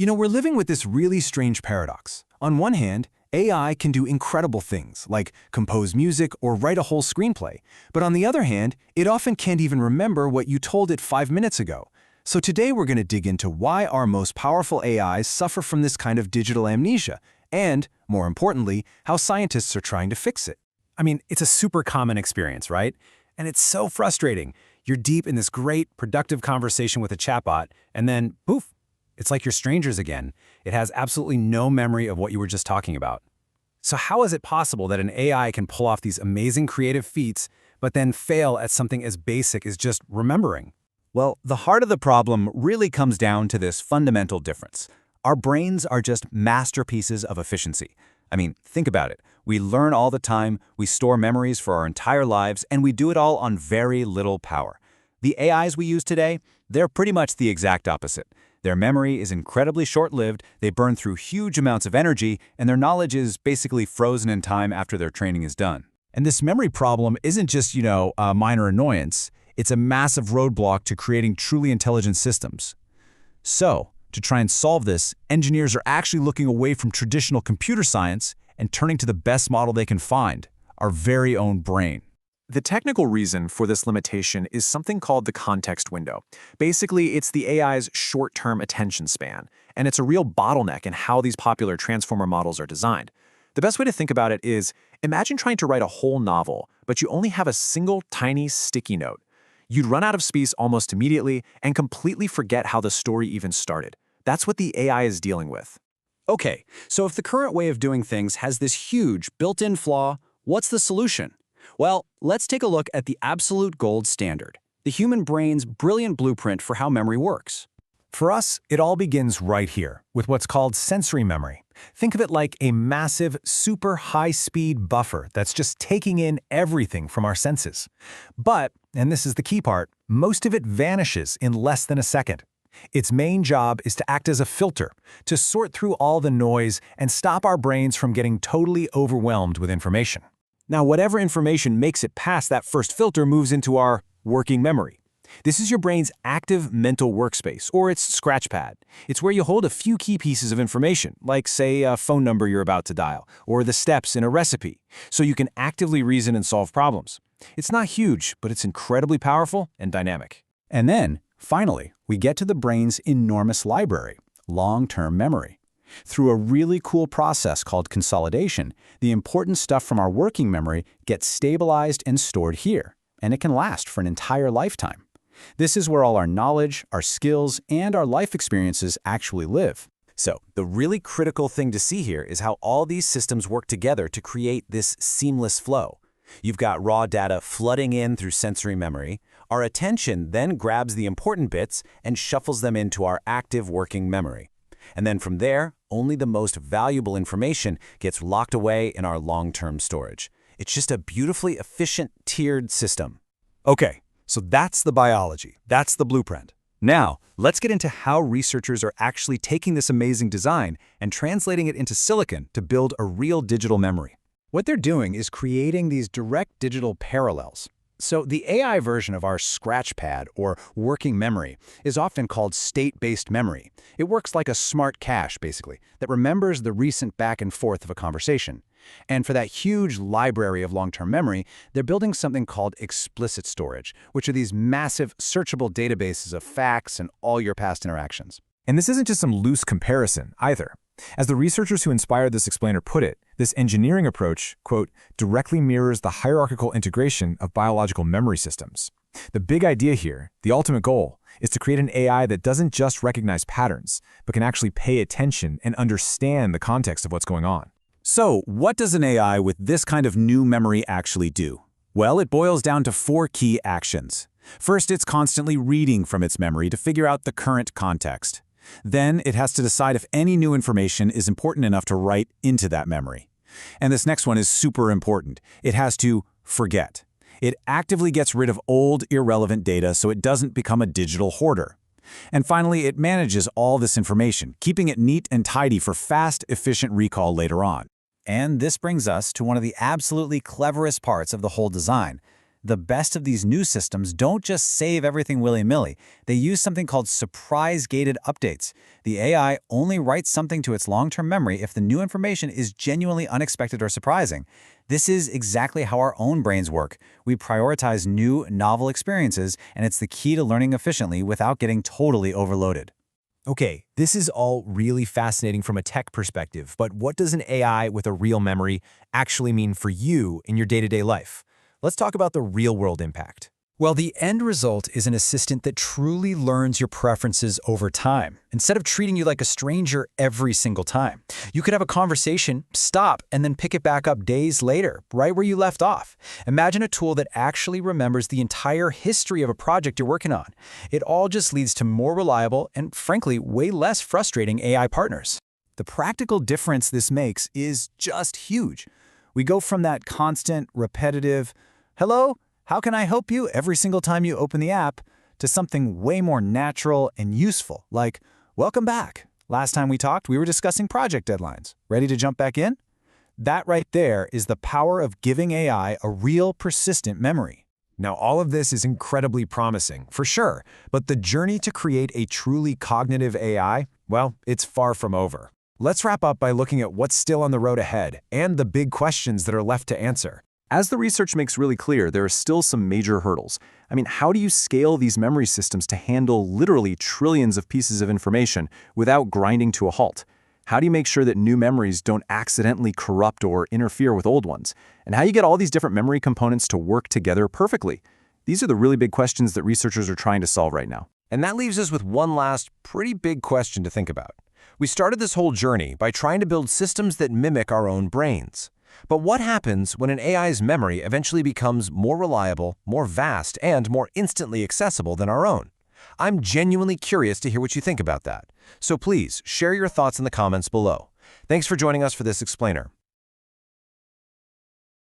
We're living with this really strange paradox. On one hand, AI can do incredible things, like compose music or write a whole screenplay. But on the other hand, it often can't even remember what you told it 5 minutes ago. So today we're going to dig into why our most powerful AIs suffer from this kind of digital amnesia, and, more importantly, how scientists are trying to fix it. I mean, it's a super common experience, right? And it's so frustrating. You're deep in this great, productive conversation with a chatbot, and then, poof, it's like you're strangers again. It has absolutely no memory of what you were just talking about. So how is it possible that an AI can pull off these amazing creative feats, but then fail at something as basic as just remembering? Well, the heart of the problem really comes down to this fundamental difference. Our brains are just masterpieces of efficiency. I mean, think about it. We learn all the time, we store memories for our entire lives, and we do it all on very little power. The AIs we use today, they're pretty much the exact opposite. Their memory is incredibly short-lived, they burn through huge amounts of energy, and their knowledge is basically frozen in time after their training is done. And this memory problem isn't just, a minor annoyance. It's a massive roadblock to creating truly intelligent systems. So, to try and solve this, engineers are actually looking away from traditional computer science and turning to the best model they can find, our very own brain. The technical reason for this limitation is something called the context window. Basically, it's the AI's short-term attention span, and it's a real bottleneck in how these popular transformer models are designed. The best way to think about it is, imagine trying to write a whole novel, but you only have a single tiny sticky note. You'd run out of space almost immediately and completely forget how the story even started. That's what the AI is dealing with. Okay, so if the current way of doing things has this huge built-in flaw, what's the solution? Well, let's take a look at the absolute gold standard, the human brain's brilliant blueprint for how memory works. For us, it all begins right here, with what's called sensory memory. Think of it like a massive, super high-speed buffer that's just taking in everything from our senses. But, and this is the key part, most of it vanishes in less than a second. Its main job is to act as a filter, to sort through all the noise and stop our brains from getting totally overwhelmed with information. Now, whatever information makes it past that first filter moves into our working memory. This is your brain's active mental workspace, or its scratchpad. It's where you hold a few key pieces of information, like, say, a phone number you're about to dial, or the steps in a recipe, so you can actively reason and solve problems. It's not huge, but it's incredibly powerful and dynamic. And then, finally, we get to the brain's enormous library, long-term memory. Through a really cool process called consolidation, the important stuff from our working memory gets stabilized and stored here, and it can last for an entire lifetime. This is where all our knowledge, our skills, and our life experiences actually live. So, the really critical thing to see here is how all these systems work together to create this seamless flow. You've got raw data flooding in through sensory memory. Our attention then grabs the important bits and shuffles them into our active working memory. And then from there, only the most valuable information gets locked away in our long-term storage. It's just a beautifully efficient, tiered system. Okay, so that's the biology. That's the blueprint. Now, let's get into how researchers are actually taking this amazing design and translating it into silicon to build a real digital memory. What they're doing is creating these direct digital parallels. So the AI version of our scratchpad, or working memory, is often called state-based memory. It works like a smart cache, basically, that remembers the recent back and forth of a conversation. And for that huge library of long-term memory, they're building something called explicit storage, which are these massive, searchable databases of facts and all your past interactions. And this isn't just some loose comparison, either. As the researchers who inspired this explainer put it, this engineering approach, quote, directly mirrors the hierarchical integration of biological memory systems. The big idea here, the ultimate goal, is to create an AI that doesn't just recognize patterns, but can actually pay attention and understand the context of what's going on. So, what does an AI with this kind of new memory actually do? Well, it boils down to 4 key actions. First, it's constantly reading from its memory to figure out the current context. Then, it has to decide if any new information is important enough to write into that memory. And this next one is super important. It has to forget. It actively gets rid of old, irrelevant data so it doesn't become a digital hoarder. And finally, it manages all this information, keeping it neat and tidy for fast, efficient recall later on. And this brings us to one of the absolutely cleverest parts of the whole design. The best of these new systems don't just save everything willy-nilly. They use something called surprise-gated updates. The AI only writes something to its long-term memory if the new information is genuinely unexpected or surprising. This is exactly how our own brains work. We prioritize new, novel experiences, and it's the key to learning efficiently without getting totally overloaded. Okay, this is all really fascinating from a tech perspective, but what does an AI with a real memory actually mean for you in your day-to-day life? Let's talk about the real-world impact. Well, the end result is an assistant that truly learns your preferences over time, instead of treating you like a stranger every single time. You could have a conversation, stop, and then pick it back up days later, right where you left off. Imagine a tool that actually remembers the entire history of a project you're working on. It all just leads to more reliable and, frankly, way less frustrating AI partners. The practical difference this makes is just huge. We go from that constant, repetitive, "Hello? How can I help you?" every single time you open the app, to something way more natural and useful, like, "Welcome back. Last time we talked, we were discussing project deadlines. Ready to jump back in?" That right there is the power of giving AI a real persistent memory. Now, all of this is incredibly promising, for sure, but the journey to create a truly cognitive AI, well, it's far from over. Let's wrap up by looking at what's still on the road ahead and the big questions that are left to answer. As the research makes really clear, there are still some major hurdles. I mean, how do you scale these memory systems to handle literally trillions of pieces of information without grinding to a halt? How do you make sure that new memories don't accidentally corrupt or interfere with old ones? And how do you get all these different memory components to work together perfectly? These are the really big questions that researchers are trying to solve right now. And that leaves us with one last pretty big question to think about. We started this whole journey by trying to build systems that mimic our own brains. But what happens when an AI's memory eventually becomes more reliable, more vast, and more instantly accessible than our own? I'm genuinely curious to hear what you think about that. So please, share your thoughts in the comments below. Thanks for joining us for this explainer.